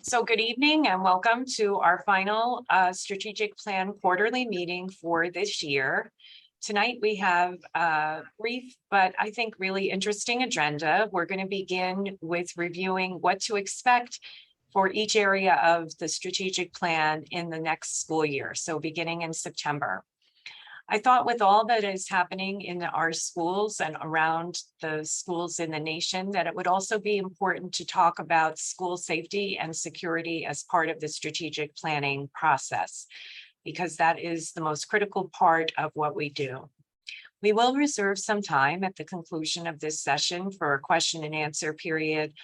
So good evening and welcome to our final strategic plan quarterly meeting for this year. Tonight we have a brief, but I think really interesting agenda. We're going to begin with reviewing what to expect for each area of the strategic plan in the next school year, so beginning in September. I thought with all that is happening in our schools and around the schools in the nation, that it would also be important to talk about school safety and security as part of the strategic planning process, because that is the most critical part of what we do. We will reserve some time at the conclusion of this session for a question and answer period,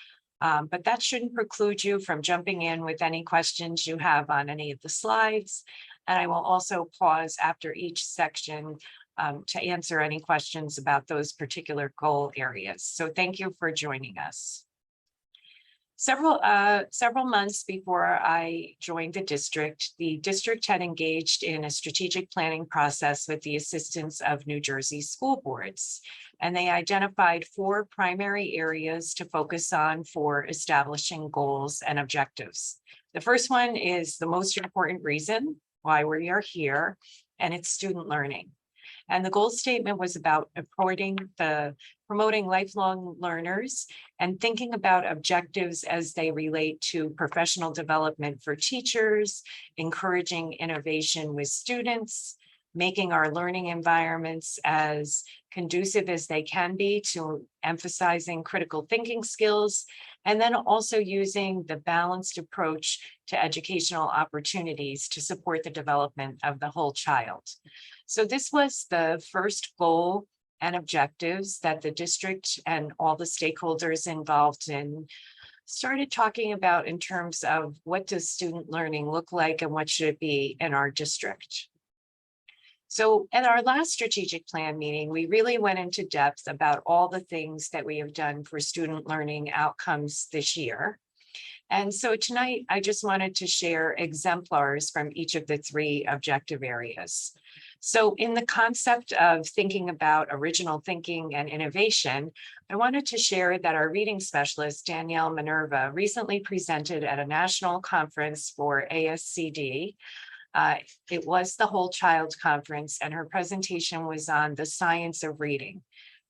but that shouldn't preclude you from jumping in with any questions you have on any of the slides. And I will also pause after each section to answer any questions about those particular goal areas. So thank you for joining us. Several months before I joined the district had engaged in a strategic planning process with the assistance of New Jersey school boards. And they identified 4 primary areas to focus on for establishing goals and objectives. The first one is the most important reason why we are here, and it's student learning. And the goal statement was about promoting lifelong learners and thinking about objectives as they relate to professional development for teachers, encouraging innovation with students, making our learning environments as conducive as they can be to emphasizing critical thinking skills, and then also using the balanced approach to educational opportunities to support the development of the whole child. So this was the first goal and objectives that the district and all the stakeholders involved in started talking about in terms of what does student learning look like and what should it be in our district. So at our last strategic plan meeting, we really went into depth about all the things that we have done for student learning outcomes this year. And so tonight, I just wanted to share exemplars from each of the 3 objective areas. So in the concept of thinking about original thinking and innovation, I wanted to share that our reading specialist, Danielle Minerva, recently presented at a national conference for ASCD. It was the Whole Child Conference, and her presentation was on the science of reading,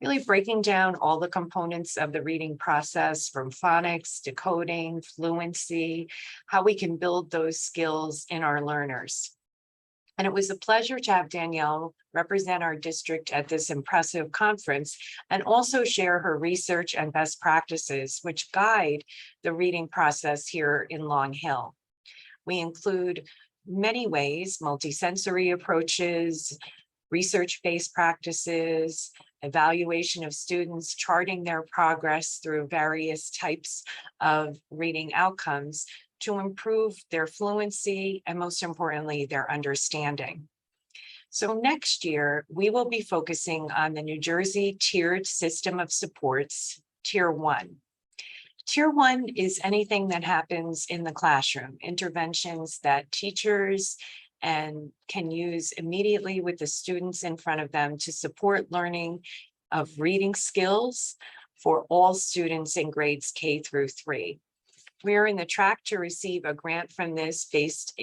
really breaking down all the components of the reading process, from phonics, decoding, fluency, how we can build those skills in our learners. And it was a pleasure to have Danielle represent our district at this impressive conference and also share her research and best practices, which guide the reading process here in Long Hill. We include many ways, multisensory approaches, research-based practices, evaluation of students, charting their progress through various types of reading outcomes to improve their fluency and, most importantly, their understanding. So next year, we will be focusing on the New Jersey tiered system of supports, Tier 1. Tier 1 is anything that happens in the classroom, interventions that teachers can use immediately with the students in front of them to support learning of reading skills for all students in grades K through 3. We are in the track to receive a grant from this based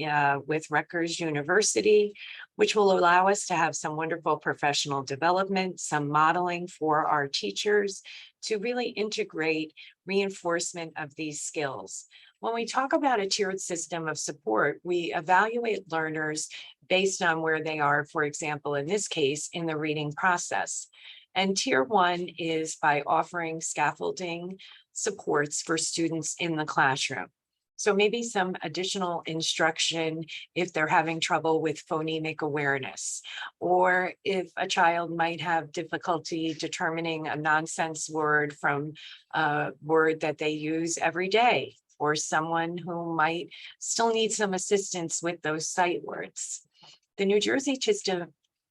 with Rutgers University, which will allow us to have some wonderful professional development, some modeling for our teachers to really integrate reinforcement of these skills. When we talk about a tiered system of support, we evaluate learners based on where they are, for example, in this case, in the reading process. And Tier 1 is by offering scaffolding supports for students in the classroom. So maybe some additional instruction if they're having trouble with phonemic awareness, or if a child might have difficulty determining a nonsense word from a word that they use every day, or someone who might still need some assistance with those sight words. The New Jersey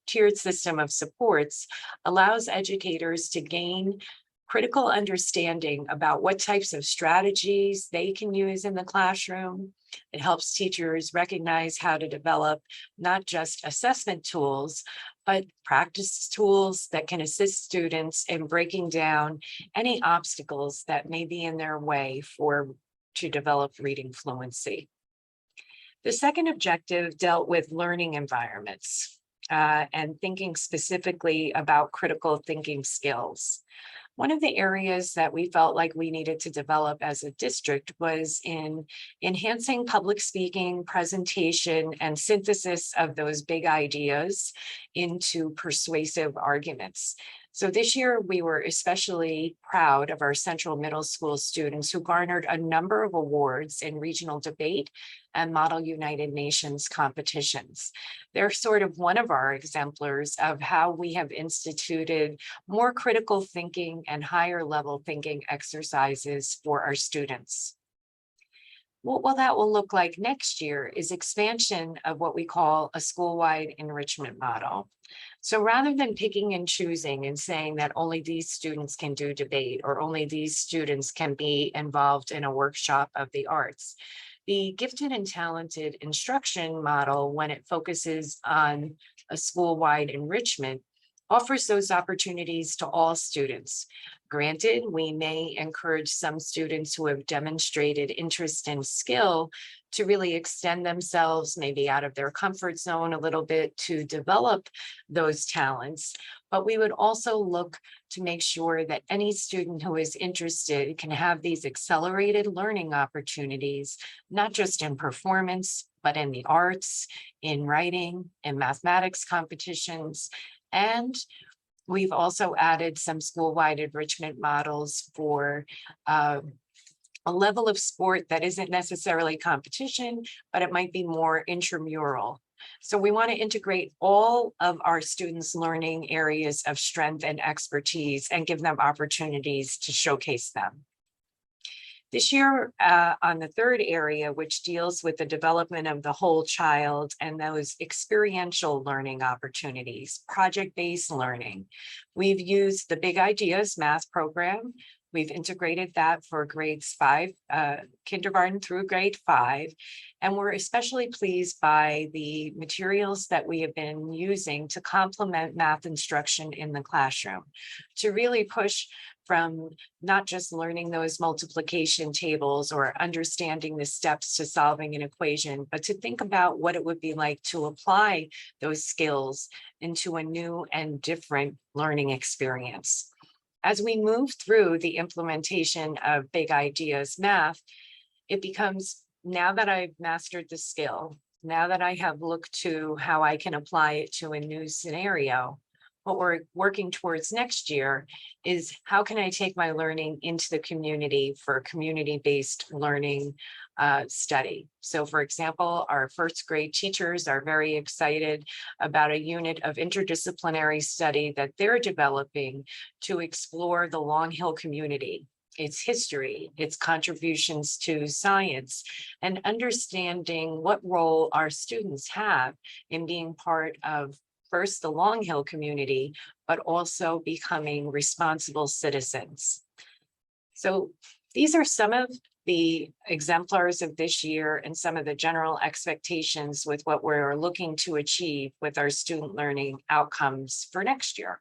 tiered system of supports allows educators to gain critical understanding about what types of strategies they can use in the classroom. It helps teachers recognize how to develop not just assessment tools, but practice tools that can assist students in breaking down any obstacles that may be in their way for to develop reading fluency. The second objective dealt with learning environments and thinking specifically about critical thinking skills. One of the areas that we felt like we needed to develop as a district was in enhancing public speaking, presentation, and synthesis of those big ideas into persuasive arguments. So this year, we were especially proud of our Central Middle School students who garnered a number of awards in regional debate and Model United Nations competitions. They're sort of one of our exemplars of how we have instituted more critical thinking and higher level thinking exercises for our students. What that will look like next year is expansion of what we call a school-wide enrichment model. So rather than picking and choosing and saying that only these students can do debate or only these students can be involved in a workshop of the arts, the gifted and talented instruction model, when it focuses on a school-wide enrichment, offers those opportunities to all students. Granted, we may encourage some students who have demonstrated interest and skill to really extend themselves, maybe out of their comfort zone a little bit, to develop those talents. But we would also look to make sure that any student who is interested can have these accelerated learning opportunities, not just in performance, but in the arts, in writing, in mathematics competitions. And we've also added some school-wide enrichment models for a level of sport that isn't necessarily competition, but it might be more intramural. So we want to integrate all of our students' learning areas of strength and expertise and give them opportunities to showcase them. This year, on the third area, which deals with the development of the whole child and those experiential learning opportunities, project-based learning, we've used the Big Ideas math program. We've integrated that for grades 5, kindergarten through grade 5. And we're especially pleased by the materials that we have been using to complement math instruction in the classroom, to really push from not just learning those multiplication tables or understanding the steps to solving an equation, but to think about what it would be like to apply those skills into a new and different learning experience. As we move through the implementation of Big Ideas math, it becomes, now that I've mastered the skill, now that I have looked to how I can apply it to a new scenario, what we're working towards next year is how can I take my learning into the community for community-based learning study. So for example, our first grade teachers are very excited about a unit of interdisciplinary study that they're developing to explore the Long Hill community, its history, its contributions to science, and understanding what role our students have in being part of first the Long Hill community, but also becoming responsible citizens. So these are some of the exemplars of this year and some of the general expectations with what we're looking to achieve with our student learning outcomes for next year.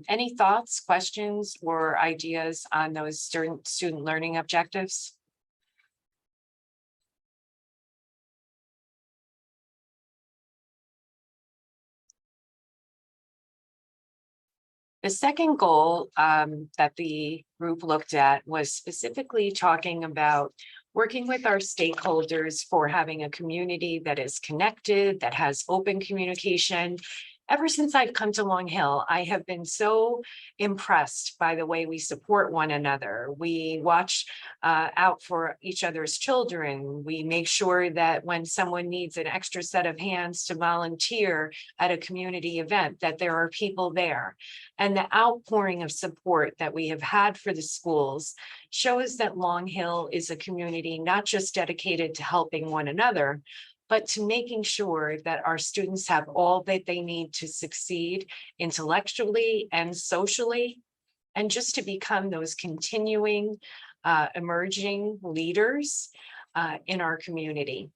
Any thoughts, questions, or ideas on those student learning objectives? The second goal that the group looked at was specifically talking about working with our stakeholders for having a community that is connected, that has open communication. Ever since I've come to Long Hill, I have been so impressed by the way we support one another. We watch out for each other's children. We make sure that when someone needs an extra set of hands to volunteer at a community event, that there are people there. And the outpouring of support that we have had for the schools shows that Long Hill is a community not just dedicated to helping one another, but to making sure that our students have all that they need to succeed intellectually and socially, and just to become those continuing emerging leaders in our community.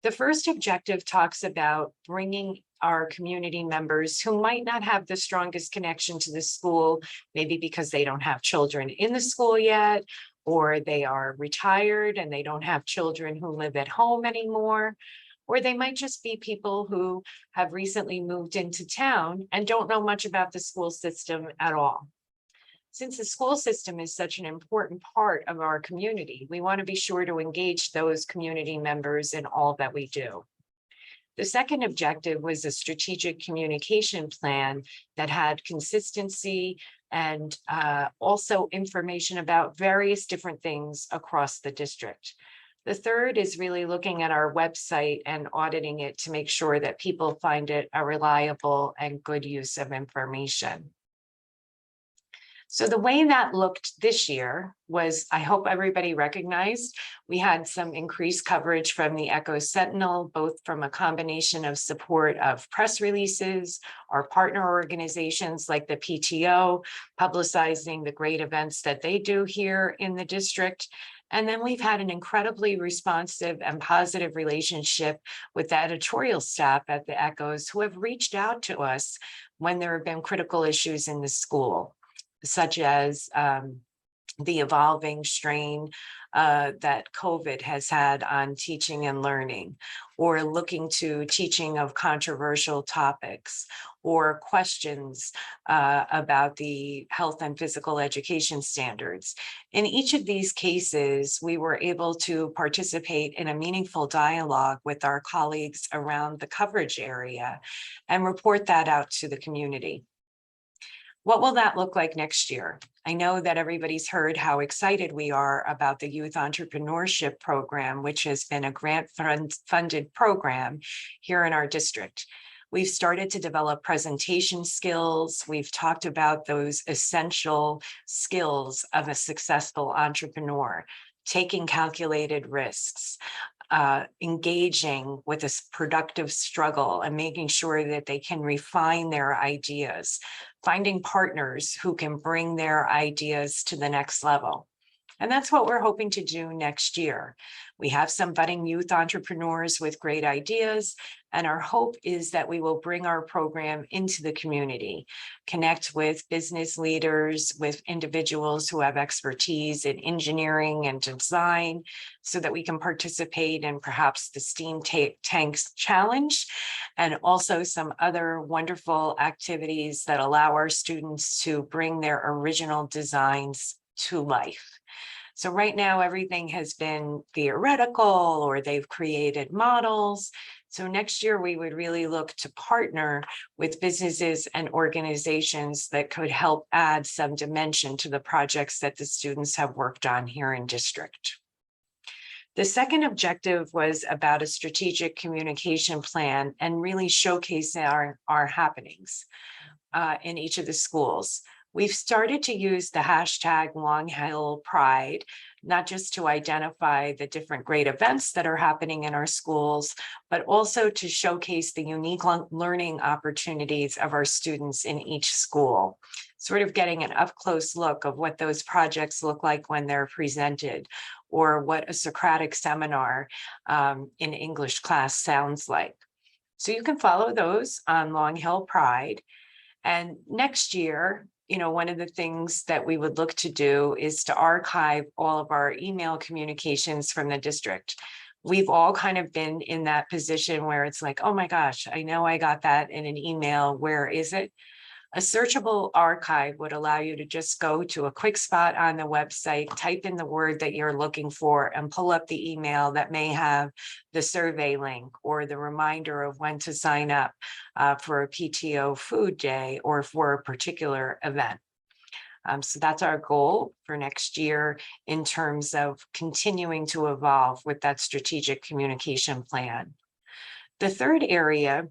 The first objective talks about bringing our community members who might not have the strongest connection to the school, maybe because they don't have children in the school yet, or they are retired and they don't have children who live at home anymore, or they might just be people who have recently moved into town and don't know much about the school system at all. Since the school system is such an important part of our community, we want to be sure to engage those community members in all that we do. The second objective was a strategic communication plan that had consistency and also information about various different things across the district. The third is really looking at our website and auditing it to make sure that people find it a reliable and good use of information. So the way that looked this year was, I hope everybody recognized, we had some increased coverage from the Echo Sentinel, both from a combination of support of press releases, our partner organizations like the PTO, publicizing the great events that they do here in the district. And then we've had an incredibly responsive and positive relationship with the editorial staff at the Echoes who have reached out to us when there have been critical issues in the school, such as the evolving strain that COVID has had on teaching and learning, or looking to teaching of controversial topics, or questions about the health and physical education standards. In each of these cases, we were able to participate in a meaningful dialogue with our colleagues around the coverage area and report that out to the community. What will that look like next year? I know that everybody's heard how excited we are about the Youth Entrepreneurship Program, which has been a grant-funded program here in our district. We've started to develop presentation skills. We've talked about those essential skills of a successful entrepreneur, taking calculated risks, engaging with this productive struggle and making sure that they can refine their ideas, finding partners who can bring their ideas to the next level. And that's what we're hoping to do next year. We have some budding youth entrepreneurs with great ideas, and our hope is that we will bring our program into the community, connect with business leaders, with individuals who have expertise in engineering and design, so that we can participate in perhaps the Steam Tanks Challenge, and also some other wonderful activities that allow our students to bring their original designs to life. So right now, everything has been theoretical, or they've created models. So next year, we would really look to partner with businesses and organizations that could help add some dimension to the projects that the students have worked on here in district. The second objective was about a strategic communication plan and really showcase our happenings in each of the schools. We've started to use the hashtag Long Hill Pride, not just to identify the different great events that are happening in our schools, but also to showcase the unique learning opportunities of our students in each school, sort of getting an up-close look of what those projects look like when they're presented, or what a Socratic seminar in English class sounds like. So you can follow those on Long Hill Pride. And next year, one of the things that we would look to do is to archive all of our email communications from the district. We've all kind of been in that position where it's like, oh my gosh, I know I got that in an email. Where is it? A searchable archive would allow you to just go to a quick spot on the website, type in the word that you're looking for, and pull up the email that may have the survey link or the reminder of when to sign up for a PTO food day or for a particular event. So that's our goal for next year in terms of continuing to evolve with that strategic communication plan. The third area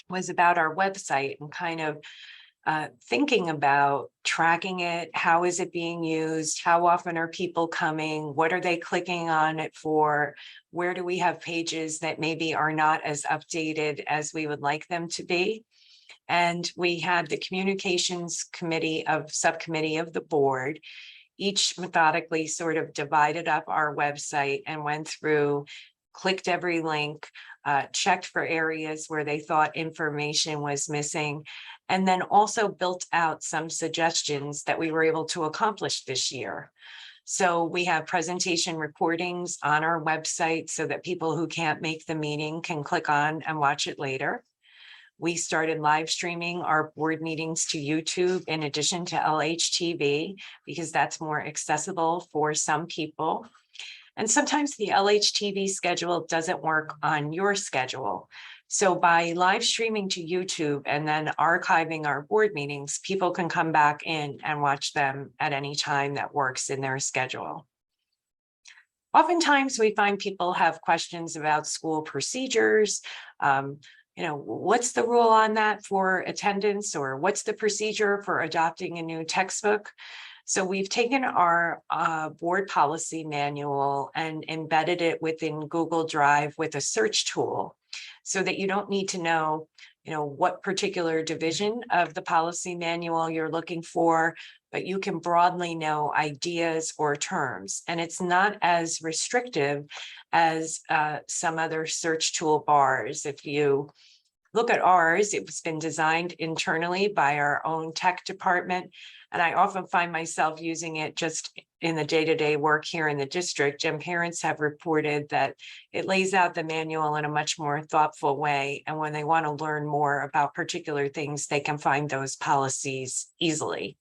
was about our website and kind of thinking about tracking it. How is it being used? How often are people coming? What are they clicking on it for? Where do we have pages that maybe are not as updated as we would like them to be? And we had the communications subcommittee of the board, each methodically sort of divided up our website and went through, clicked every link, checked for areas where they thought information was missing, and then also built out some suggestions that we were able to accomplish this year. So we have presentation recordings on our website so that people who can't make the meeting can click on and watch it later. We started live streaming our board meetings to YouTube in addition to LHTV because that's more accessible for some people. And sometimes the LHTV schedule doesn't work on your schedule. So by live streaming to YouTube and then archiving our board meetings, people can come back in and watch them at any time that works in their schedule. Oftentimes we find people have questions about school procedures. What's the rule on that for attendance, or what's the procedure for adopting a new textbook? So we've taken our board policy manual and embedded it within Google Drive with a search tool so that you don't need to know, what particular division of the policy manual you're looking for, but you can broadly know ideas or terms. And it's not as restrictive as some other search toolbars. If you look at ours, it's been designed internally by our own tech department. And I often find myself using it just in the day-to-day work here in the district. And parents have reported that it lays out the manual in a much more thoughtful way. And when they want to learn more about particular things, they can find those policies easily.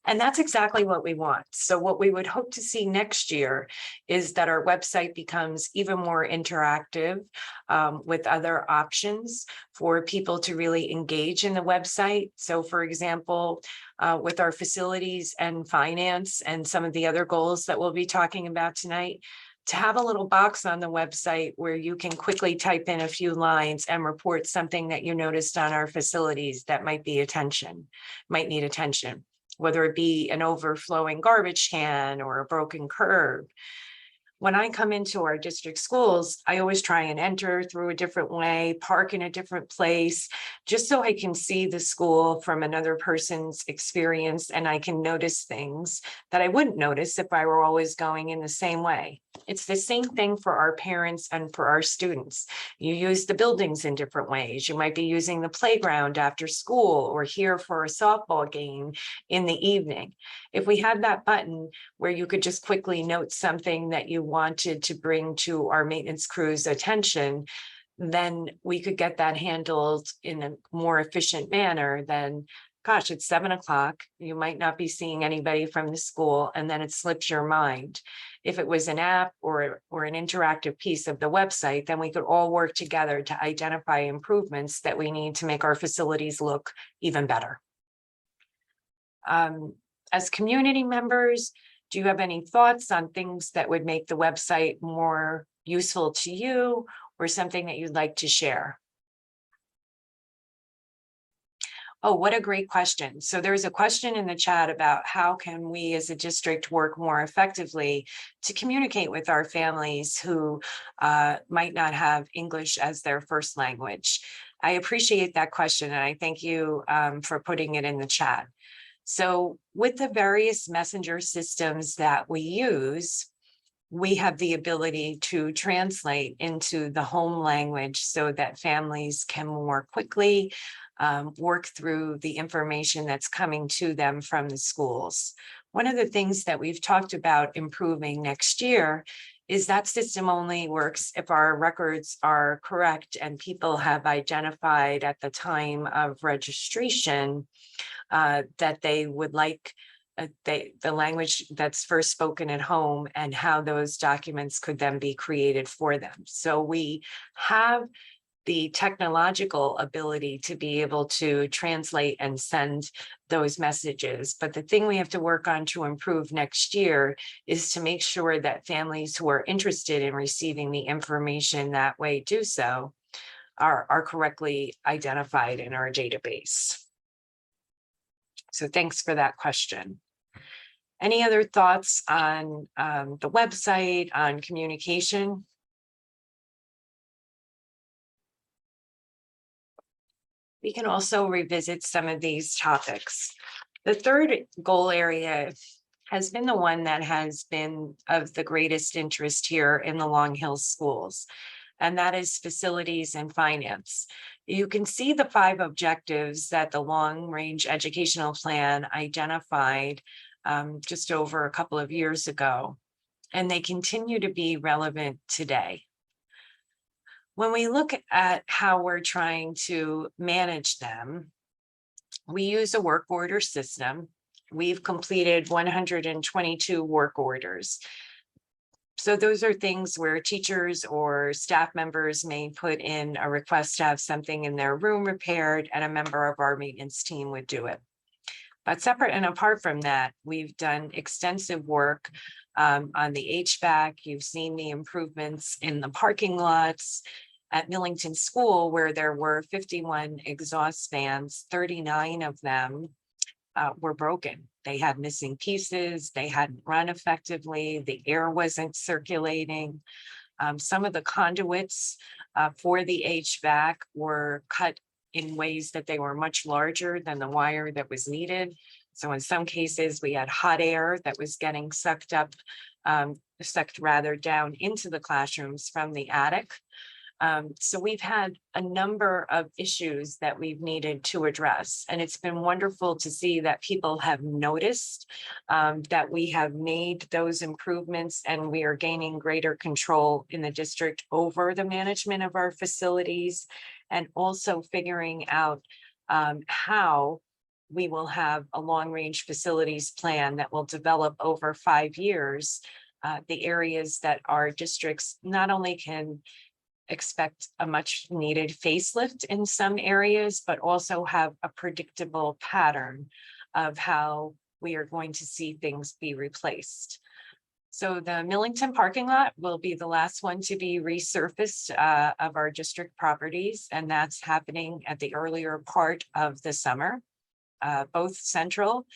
And that's exactly what we want. So what we would hope to see next year is that our website becomes even more interactive with other options for people to really engage in the website. So for example, with our facilities and finance and some of the other goals that we'll be talking about tonight, to have a little box on the website where you can quickly type in a few lines and report something that you noticed on our facilities that might need attention, whether it be an overflowing garbage can or a broken curb. When I come into our district schools, I always try and enter through a different way, park in a different place, just so I can see the school from another person's experience and I can notice things that I wouldn't notice if I were always going in the same way. It's the same thing for our parents and for our students. You use the buildings in different ways. You might be using the playground after school or here for a softball game in the evening. If we had that button where you could just quickly note something that you wanted to bring to our maintenance crew's attention, then we could get that handled in a more efficient manner than, gosh, it's 7 o'clock. You might not be seeing anybody from the school, and then it slips your mind. If it was an app or an interactive piece of the website, then we could all work together to identify improvements that we need to make our facilities look even better. As community members, do you have any thoughts on things that would make the website more useful to you or something that you'd like to share? Oh, what a great question. So there's a question in the chat about how can we as a district work more effectively to communicate with our families who might not have English as their first language. I appreciate that question and I thank you for putting it in the chat. So with the various messenger systems that we use, we have the ability to translate into the home language so that families can more quickly work through the information that's coming to them from the schools. One of the things that we've talked about improving next year is that system only works if our records are correct and people have identified at the time of registration that they would like the language that's first spoken at home and how those documents could then be created for them. So we have the technological ability to be able to translate and send those messages. But the thing we have to work on to improve next year is to make sure that families who are interested in receiving the information that way do so are correctly identified in our database. So thanks for that question. Any other thoughts on the website, on communication? We can also revisit some of these topics. The third goal area has been the one that has been of the greatest interest here in the Long Hill schools, and that is facilities and finance. You can see the 5 objectives that the long-range educational plan identified just over a couple of years ago, and they continue to be relevant today. When we look at how we're trying to manage them, we use a work order system. We've completed 122 work orders. So those are things where teachers or staff members may put in a request to have something in their room repaired, and a member of our maintenance team would do it. But separate and apart from that, we've done extensive work on the HVAC. You've seen the improvements in the parking lots. At Millington School, where there were 51 exhaust fans, 39 of them were broken. They had missing pieces, they hadn't run effectively, the air wasn't circulating. Some of the conduits for the HVAC were cut in ways that they were much larger than the wire that was needed. So in some cases, we had hot air that was getting sucked rather down into the classrooms from the attic. So we've had a number of issues that we've needed to address, and it's been wonderful to see that people have noticed that we have made those improvements, and we are gaining greater control in the district over the management of our facilities, and also figuring out how we will have a long-range facilities plan that will develop over 5 years, the areas that our districts not only can expect a much needed facelift in some areas, but also have a predictable pattern of how we are going to see things be replaced. So the Millington parking lot will be the last one to be resurfaced of our district properties, and that's happening at the earlier part of the summer. Both Central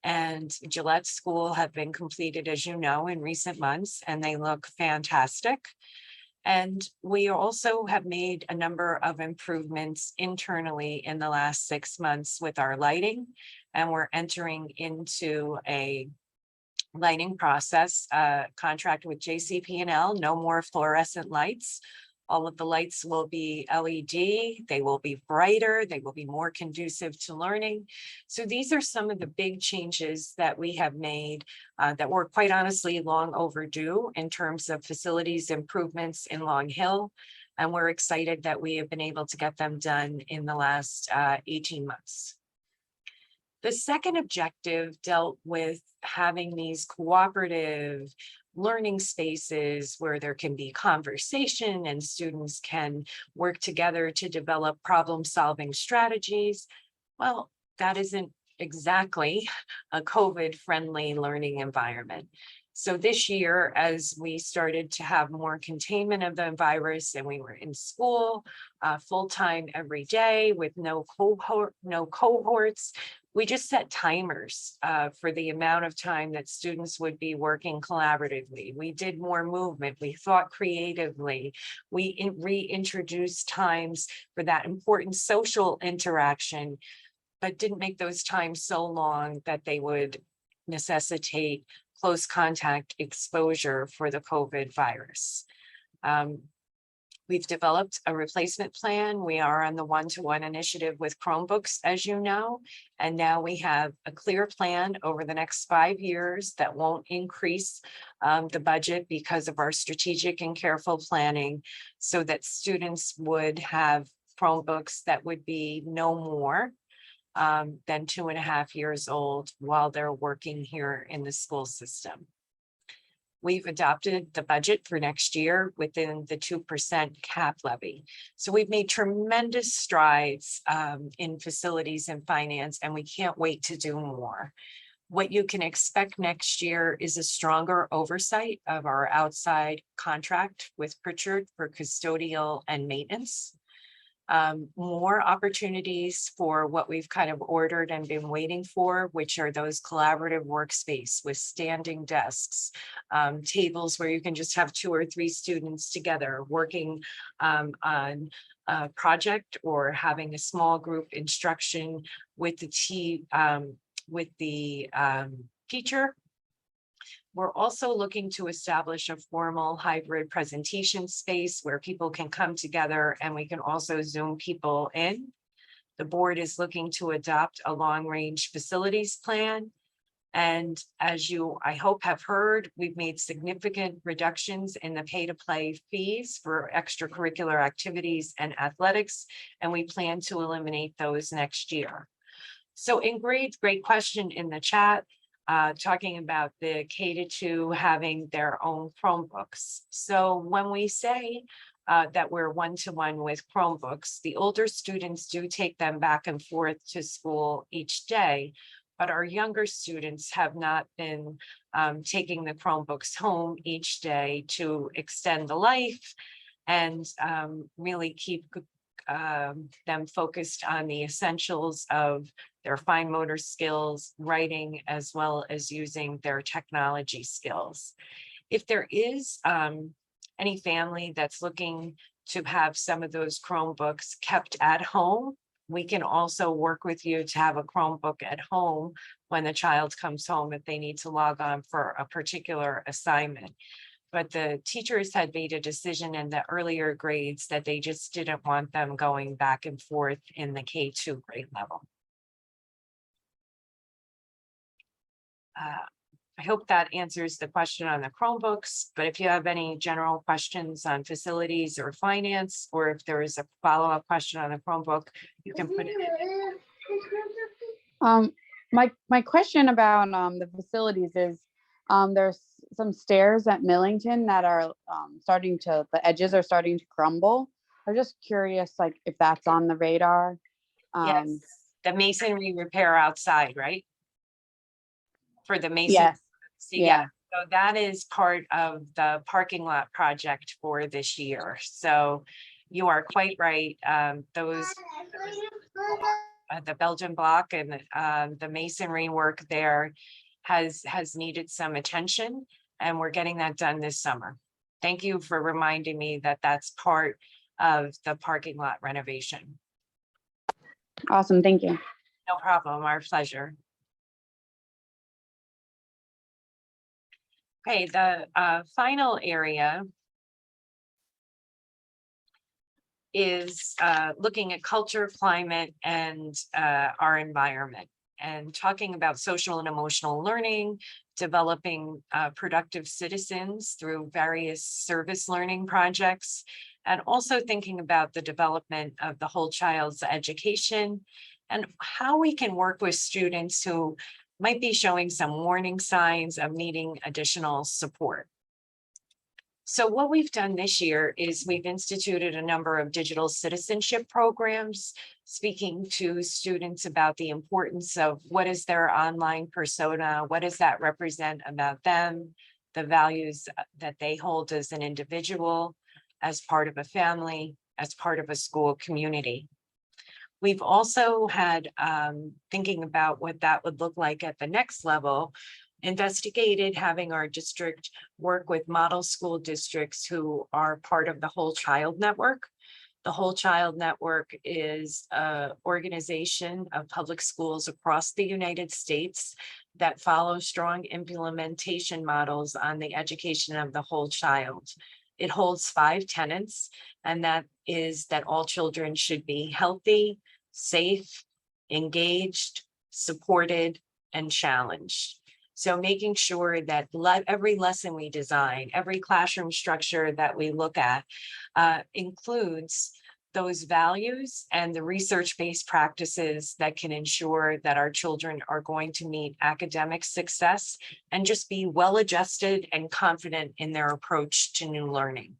and Gillette School have been completed, as you know, in recent months, and they look fantastic. And we also have made a number of improvements internally in the last 6 months with our lighting, and we're entering into a lighting process contract with JCP&L. No more fluorescent lights. All of the lights will be LED, they will be brighter, they will be more conducive to learning. So these are some of the big changes that we have made that were quite honestly long overdue in terms of facilities improvements in Long Hill. And we're excited that we have been able to get them done in the last 18 months. The second objective dealt with having these cooperative learning spaces where there can be conversation and students can work together to develop problem-solving strategies. Well, that isn't exactly a COVID-friendly learning environment. So this year, as we started to have more containment of the virus and we were in school full-time every day with no cohorts, we just set timers for the amount of time that students would be working collaboratively. We did more movement. We thought creatively. We reintroduced times for that important social interaction, but didn't make those times so long that they would necessitate close contact exposure for the COVID virus. We've developed a replacement plan. We are on the one-to-one initiative with Chromebooks, as you know, and now we have a clear plan over the next 5 years that won't increase the budget because of our strategic and careful planning, so that students would have Chromebooks that would be no more than 2.5 years old while they're working here in the school system. We've adopted the budget for next year within the 2% cap levy. So we've made tremendous strides in facilities and finance, and we can't wait to do more. What you can expect next year is a stronger oversight of our outside contract with Pritchard for custodial and maintenance. More opportunities for what we've kind of ordered and been waiting for, which are those collaborative workspace with standing desks, tables where you can just have 2 or 3 students together working on a project, or having a small group instruction with the teacher. We're also looking to establish a formal hybrid presentation space where people can come together, and we can also Zoom people in. The board is looking to adopt a long-range facilities plan. And as you, I hope, have heard, we've made significant reductions in the pay-to-play fees for extracurricular activities and athletics, and we plan to eliminate those next year. So in grades, great question in the chat, talking about the K-2 having their own Chromebooks. So when we say that we're one-to-one with Chromebooks, the older students do take them back and forth to school each day, but our younger students have not been taking the Chromebooks home each day to extend the life and really keep them focused on the essentials of their fine motor skills, writing, as well as using their technology skills. If there is any family that's looking to have some of those Chromebooks kept at home, we can also work with you to have a Chromebook at home when the child comes home if they need to log on for a particular assignment. But the teachers had made a decision in the earlier grades that they just didn't want them going back and forth in the K-2 grade level. I hope that answers the question on the Chromebooks, but if you have any general questions on facilities or finance, or if there is a follow-up question on the Chromebook, you can put it in. My question about the facilities is there's some stairs at Millington that are the edges are starting to crumble. I'm just curious, like, if that's on the radar. Yes, the masonry repair outside, right? For the mason. Yes. Yeah. So that is part of the parking lot project for this year. So you are quite right. The Belgian block and the masonry work there has needed some attention, and we're getting that done this summer. Thank you for reminding me that that's part of the parking lot renovation. Awesome, thank you. No problem, our pleasure. Okay, the final area is looking at culture, climate, and our environment, and talking about social and emotional learning, developing productive citizens through various service learning projects, and also thinking about the development of the whole child's education and how we can work with students who might be showing some warning signs of needing additional support. So what we've done this year is we've instituted a number of digital citizenship programs, speaking to students about the importance of what is their online persona, what does that represent about them, the values that they hold as an individual, as part of a family, as part of a school community. We've also had, thinking about what that would look like at the next level, investigated having our district work with model school districts who are part of the Whole Child Network. The Whole Child Network is an organization of public schools across the United States that follow strong implementation models on the education of the whole child. It holds 5 tenets, and that is that all children should be healthy, safe, engaged, supported, and challenged. So making sure that every lesson we design, every classroom structure that we look at includes those values and the research-based practices that can ensure that our children are going to meet academic success and just be well-adjusted and confident in their approach to new learning.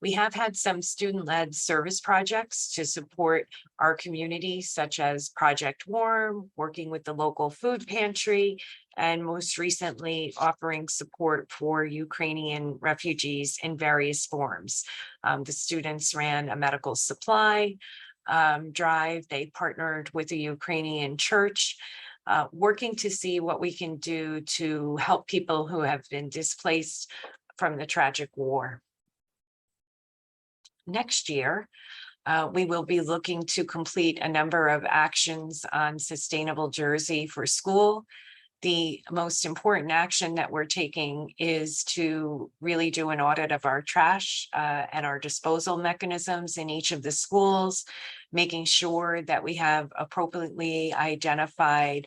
We have had some student-led service projects to support our community, such as Project Warm, working with the local food pantry, and most recently offering support for Ukrainian refugees in various forms. The students ran a medical supply drive. They partnered with a Ukrainian church, working to see what we can do to help people who have been displaced from the tragic war. Next year, we will be looking to complete a number of actions on Sustainable Jersey for School, The most important action that we're taking is to really do an audit of our trash and our disposal mechanisms in each of the schools, making sure that we have appropriately identified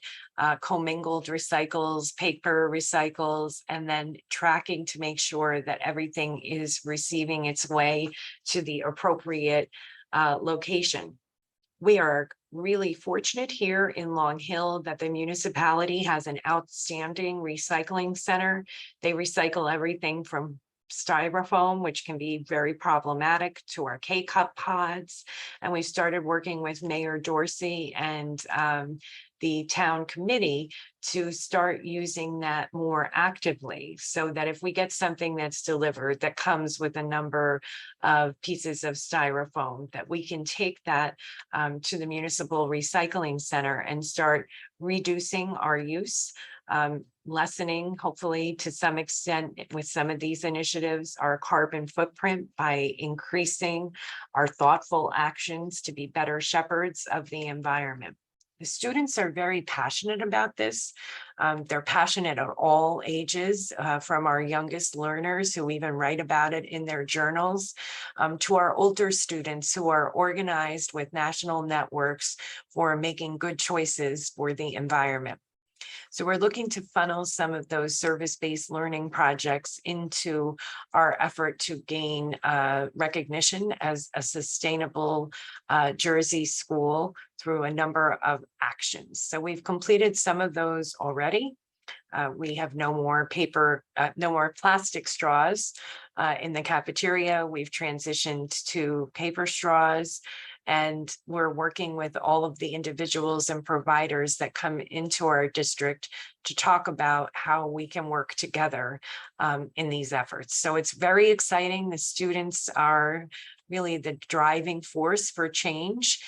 commingled recycles, paper recycles, and then tracking to make sure that everything is receiving its way to the appropriate location. We are really fortunate here in Long Hill that the municipality has an outstanding recycling center. They recycle everything from styrofoam, which can be very problematic, to our K-Cup pods. And we started working with Mayor Dorsey and the town committee to start using that more actively, so that if we get something that's delivered that comes with a number of pieces of styrofoam, that we can take that to the municipal recycling center and start reducing our use, lessening, hopefully to some extent with some of these initiatives, our carbon footprint by increasing our thoughtful actions to be better shepherds of the environment. The students are very passionate about this. They're passionate at all ages, from our youngest learners who even write about it in their journals, to our older students who are organized with national networks for making good choices for the environment. So we're looking to funnel some of those service-based learning projects into our effort to gain recognition as a sustainable Jersey school through a number of actions. So we've completed some of those already. We have no more plastic straws in the cafeteria. We've transitioned to paper straws. And we're working with all of the individuals and providers that come into our district to talk about how we can work together in these efforts. So it's very exciting. The students are really the driving force for change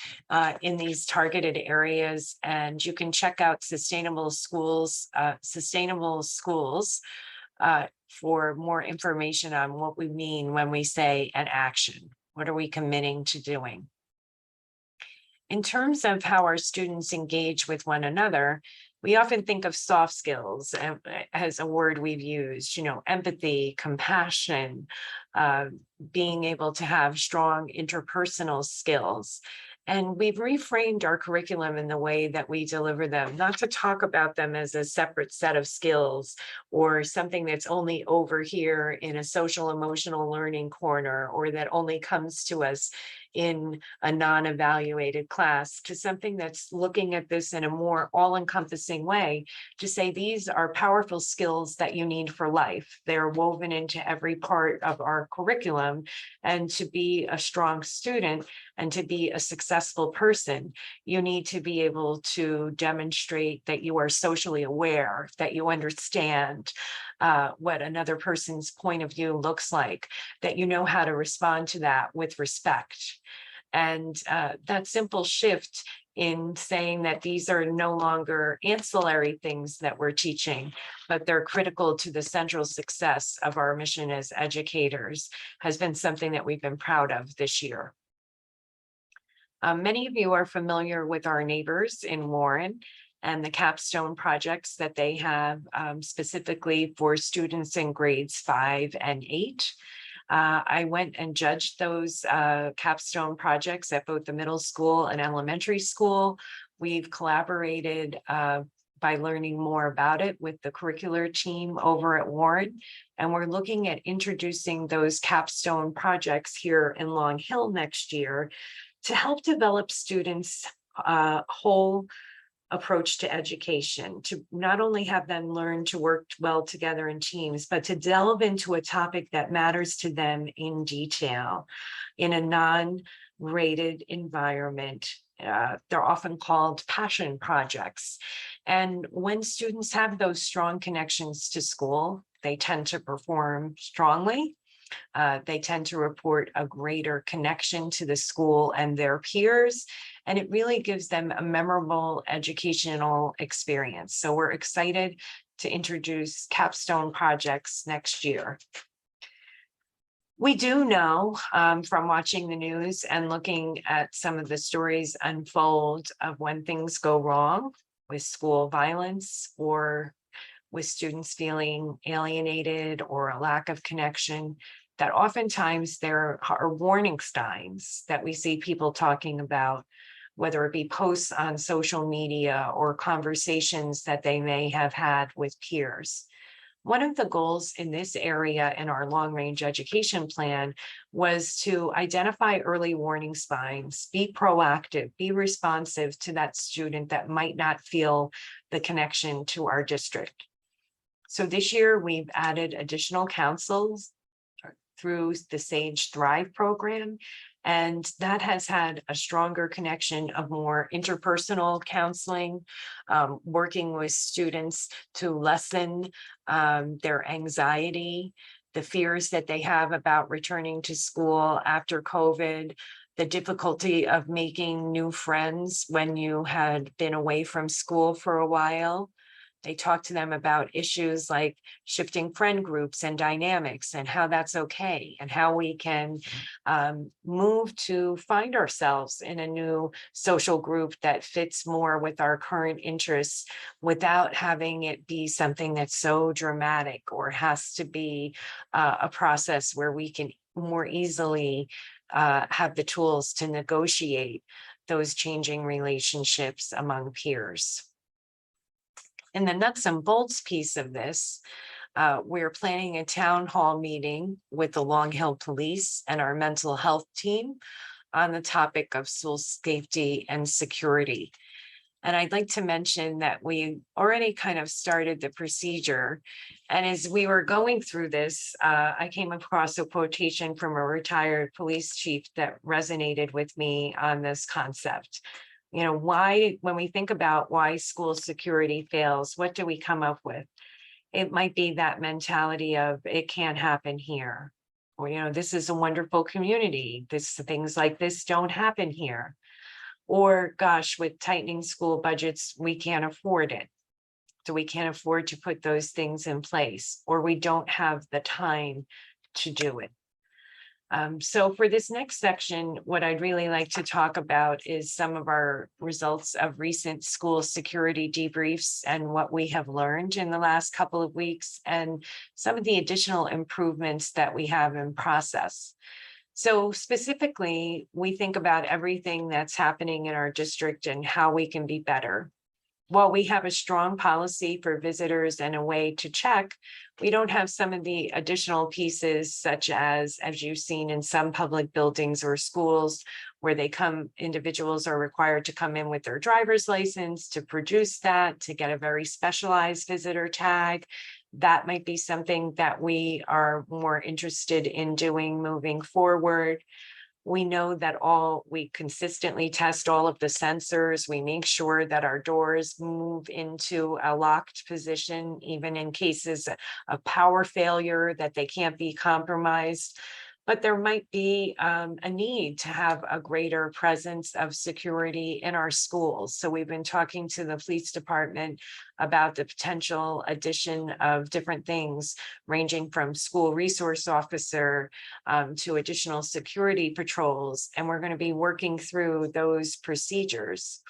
in these targeted areas. And you can check out Sustainable Schools for more information on what we mean when we say an action. What are we committing to doing? In terms of how our students engage with one another, we often think of soft skills as a word we've used, empathy, compassion, being able to have strong interpersonal skills. And we've reframed our curriculum in the way that we deliver them, not to talk about them as a separate set of skills or something that's only over here in a social emotional learning corner, or that only comes to us in a non-evaluated class, to something that's looking at this in a more all-encompassing way, to say these are powerful skills that you need for life. They're woven into every part of our curriculum. And to be a strong student and to be a successful person, you need to be able to demonstrate that you are socially aware, that you understand what another person's point of view looks like, that you know how to respond to that with respect. And that simple shift in saying that these are no longer ancillary things that we're teaching, but they're critical to the central success of our mission as educators, has been something that we've been proud of this year. Many of you are familiar with our neighbors in Warren and the capstone projects that they have specifically for students in grades 5 and 8. I went and judged those capstone projects at both the middle school and elementary school. We've collaborated by learning more about it with the curricular team over at Warren. And we're looking at introducing those capstone projects here in Long Hill next year to help develop students' whole approach to education, to not only have them learn to work well together in teams, but to delve into a topic that matters to them in detail in a non-rated environment. They're often called passion projects. And when students have those strong connections to school, they tend to perform strongly. They tend to report a greater connection to the school and their peers, and it really gives them a memorable educational experience. So we're excited to introduce capstone projects next year. We do know from watching the news and looking at some of the stories unfold of when things go wrong, with school violence or with students feeling alienated or a lack of connection, that oftentimes there are warning signs that we see people talking about, whether it be posts on social media or conversations that they may have had with peers. One of the goals in this area in our long-range education plan was to identify early warning signs, be proactive, be responsive to that student that might not feel the connection to our district. So this year, we've added additional counsels through the Sage Thrive program, and that has had a stronger connection of more interpersonal counseling, working with students to lessen their anxiety, the fears that they have about returning to school after COVID, the difficulty of making new friends when you had been away from school for a while. They talk to them about issues like shifting friend groups and dynamics and how that's okay and how we can move to find ourselves in a new social group that fits more with our current interests without having it be something that's so dramatic or has to be a process where we can more easily have the tools to negotiate those changing relationships among peers. In the nuts and bolts piece of this, we're planning a town hall meeting with the Long Hill Police and our mental health team on the topic of school safety and security. And I'd like to mention that we already kind of started the procedure. And as we were going through this, I came across a quotation from a retired police chief that resonated with me on this concept. You know, why, when we think about why school security fails, what do we come up with? It might be that mentality of it can't happen here. Or, you know, this is a wonderful community. Things like this don't happen here. Or gosh, with tightening school budgets, we can't afford it. So we can't afford to put those things in place, or we don't have the time to do it. So for this next section, what I'd really like to talk about is some of our results of recent school security debriefs and what we have learned in the last couple of weeks and some of the additional improvements that we have in process. So specifically, we think about everything that's happening in our district and how we can be better. While we have a strong policy for visitors and a way to check, we don't have some of the additional pieces such as you've seen in some public buildings or schools where individuals are required to come in with their driver's license to produce that, to get a very specialized visitor tag. That might be something that we are more interested in doing moving forward. We know that we consistently test all of the sensors. We make sure that our doors move into a locked position, even in cases of power failure, that they can't be compromised. But there might be a need to have a greater presence of security in our schools. So we've been talking to the police department about the potential addition of different things, ranging from school resource officer to additional security patrols. And we're going to be working through those procedures.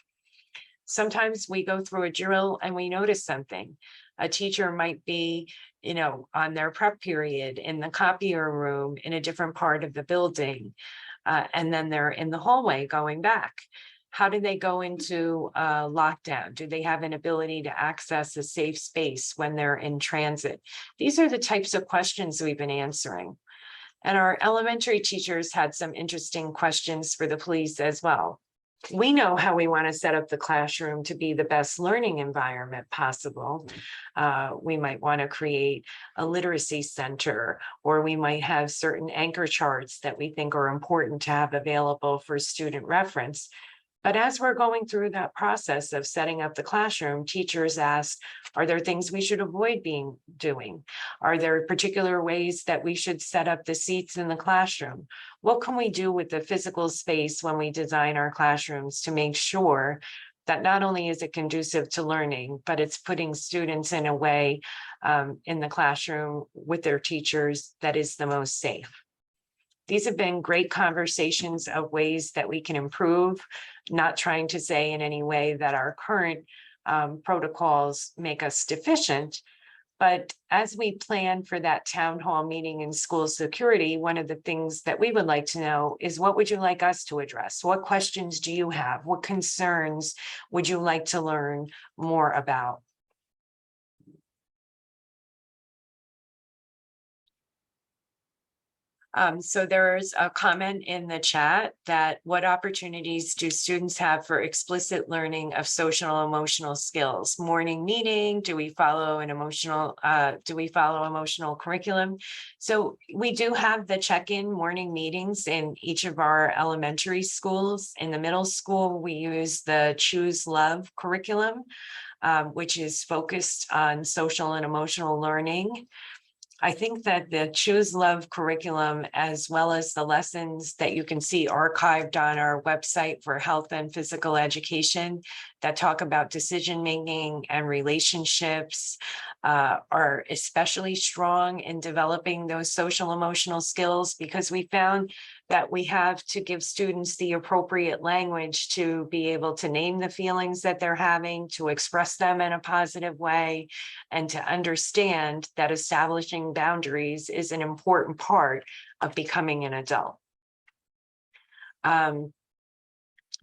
Sometimes we go through a drill and we notice something. A teacher might be, you know, on their prep period in the copier room in a different part of the building, and then they're in the hallway going back. How do they go into lockdown? Do they have an ability to access a safe space when they're in transit? These are the types of questions we've been answering. And our elementary teachers had some interesting questions for the police as well. We know how we want to set up the classroom to be the best learning environment possible. We might want to create a literacy center, or we might have certain anchor charts that we think are important to have available for student reference. But as we're going through that process of setting up the classroom, teachers ask, are there things we should avoid doing? Are there particular ways that we should set up the seats in the classroom? What can we do with the physical space when we design our classrooms to make sure that not only is it conducive to learning, but it's putting students in a way in the classroom with their teachers that is the most safe? These have been great conversations of ways that we can improve, not trying to say in any way that our current protocols make us deficient. But as we plan for that town hall meeting in school security, one of the things that we would like to know is, what would you like us to address? What questions do you have? What concerns would you like to learn more about? So there's a comment in the chat that, what opportunities do students have for explicit learning of social and emotional skills? Morning meeting, do we follow emotional curriculum? So we do have the check-in morning meetings in each of our elementary schools. In the middle school, we use the Choose Love curriculum, which is focused on social and emotional learning. I think that the Choose Love curriculum, as well as the lessons that you can see archived on our website for health and physical education that talk about decision-making and relationships, are especially strong in developing those social emotional skills, because we found that we have to give students the appropriate language to be able to name the feelings that they're having, to express them in a positive way, and to understand that establishing boundaries is an important part of becoming an adult.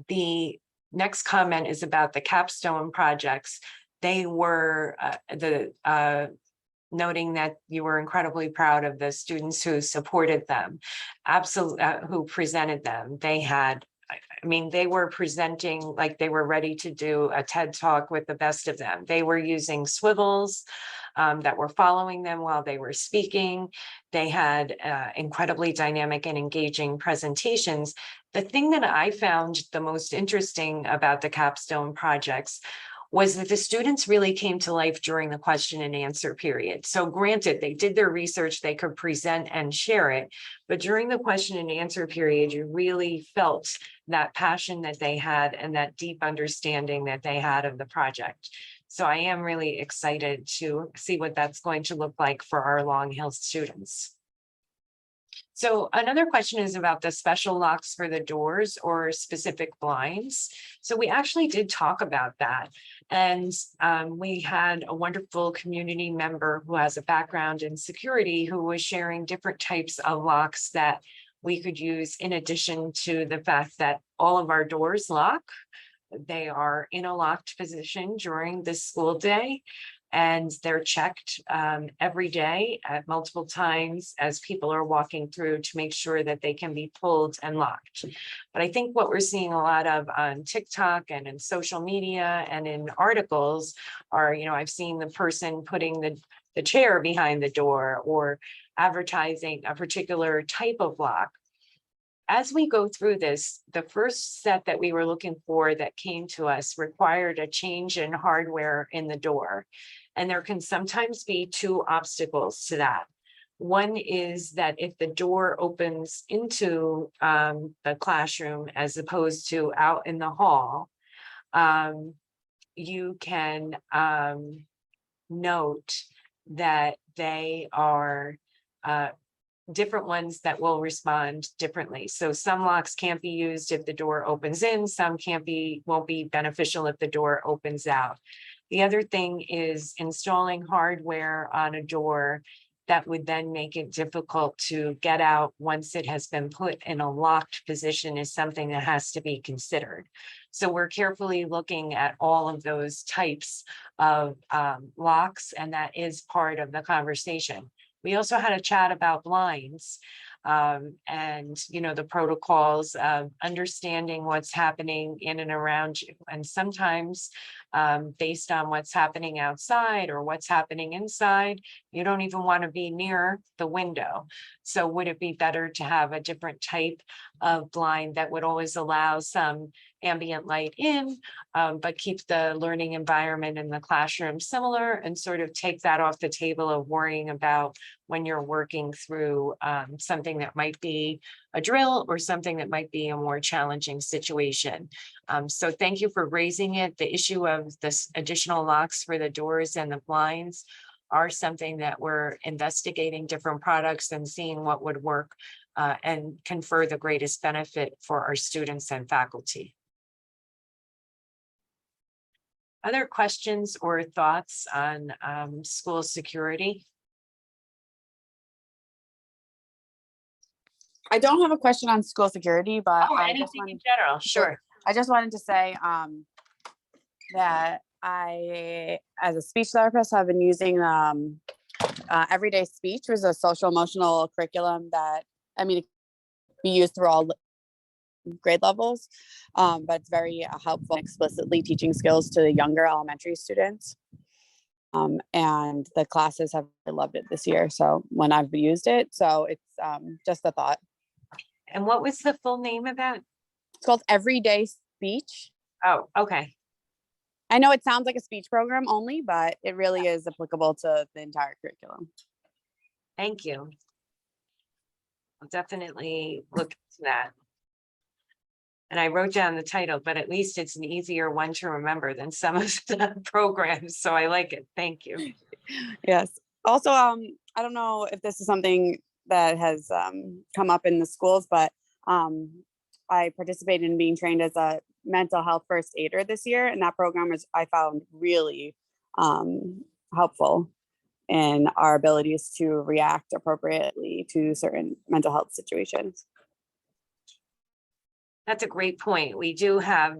The next comment is about the capstone projects. They were noting that you were incredibly proud of the students who supported them, absolutely, who presented them. They had, I mean, they were presenting like they were ready to do a TED Talk with the best of them. They were using swivels that were following them while they were speaking. They had incredibly dynamic and engaging presentations. The thing that I found the most interesting about the capstone projects was that the students really came to life during the question and answer period. So granted, they did their research, they could present and share it, but during the question and answer period, you really felt that passion that they had and that deep understanding that they had of the project. So I am really excited to see what that's going to look like for our Long Hill students. So another question is about the special locks for the doors or specific blinds. So we actually did talk about that. And we had a wonderful community member who has a background in security who was sharing different types of locks that we could use, in addition to the fact that all of our doors lock. They are in a locked position during the school day, and they're checked every day at multiple times as people are walking through to make sure that they can be pulled and locked. But I think what we're seeing a lot of on TikTok and in social media and in articles are, you know, I've seen the person putting the chair behind the door or advertising a particular type of lock. As we go through this, the first set that we were looking for that came to us required a change in hardware in the door. And there can sometimes be two obstacles to that. One is that if the door opens into the classroom as opposed to out in the hall, you can note that they are different ones that will respond differently. So some locks can't be used if the door opens in, some won't be beneficial if the door opens out. The other thing is installing hardware on a door that would then make it difficult to get out once it has been put in a locked position is something that has to be considered. So we're carefully looking at all of those types of locks, and that is part of the conversation. We also had a chat about blinds and, you know, the protocols of understanding what's happening in and around you. And sometimes based on what's happening outside or what's happening inside, you don't even want to be near the window. So would it be better to have a different type of blind that would always allow some ambient light in, but keep the learning environment in the classroom similar, and sort of take that off the table of worrying about when you're working through something that might be a drill or something that might be a more challenging situation. So thank you for raising it. The issue of this additional locks for the doors and the blinds are something that we're investigating different products and seeing what would work and confer the greatest benefit for our students and faculty. Other questions or thoughts on school security? I don't have a question on school security, but Or I just anything in wanted, general? Sure. I just wanted to say that I, as a speech therapist, have been using Everyday Speech, was a social emotional curriculum that, I mean, it can be used through all grade levels, but it's very helpful in explicitly teaching skills to the younger elementary students. And the classes have loved it this year. So when I've used it, so it's just a thought. And what was the full name of that? It's called Everyday Speech. Oh, okay. I know it sounds like a speech program only, but it really is applicable to the entire curriculum. Thank you. I'll definitely look into that. And I wrote down the title, but at least it's an easier one to remember than some of the programs. So I like it. Thank you. Yes. Also, I don't know if this is something that has come up in the schools, but I participated in being trained as a mental health first aider this year, and that program is, I found, really helpful in our abilities to react appropriately to certain mental health situations. That's a great point. We do have,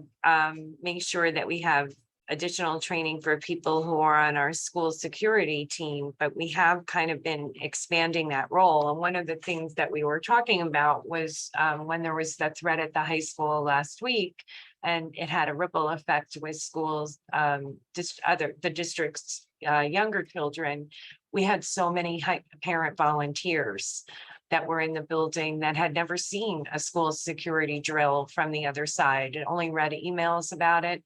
make sure that we have additional training for people who are on our school security team, but we have kind of been expanding that role. And one of the things that we were talking about was when there was the threat at the high school last week, and it had a ripple effect with schools, the district's younger children. We had so many parent volunteers that were in the building that had never seen a school security drill from the other side, and only read emails about it.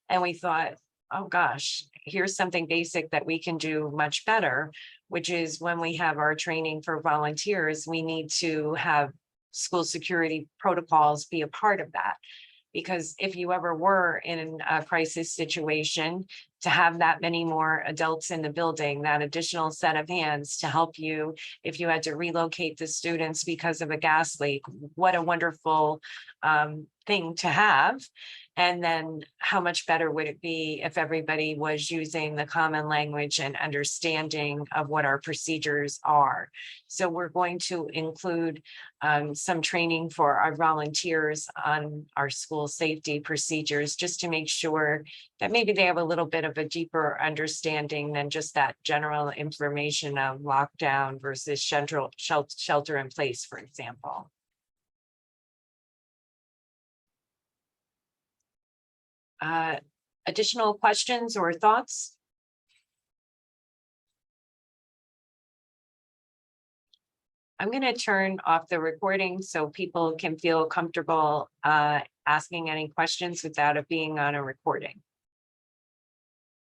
And we thought, oh gosh, here's something basic that we can do much better, which is when we have our training for volunteers, we need to have school security protocols be a part of that. Because if you ever were in a crisis situation, to have that many more adults in the building, that additional set of hands to help you if you had to relocate the students because of a gas leak, what a wonderful thing to have. And then how much better would it be if everybody was using the common language and understanding of what our procedures are? So we're going to include some training for our volunteers on our school safety procedures, just to make sure that maybe they have a little bit of a deeper understanding than just that general information of lockdown versus shelter in place, for example. Additional questions or thoughts? I'm going to turn off the recording so people can feel comfortable asking any questions without it being on a recording.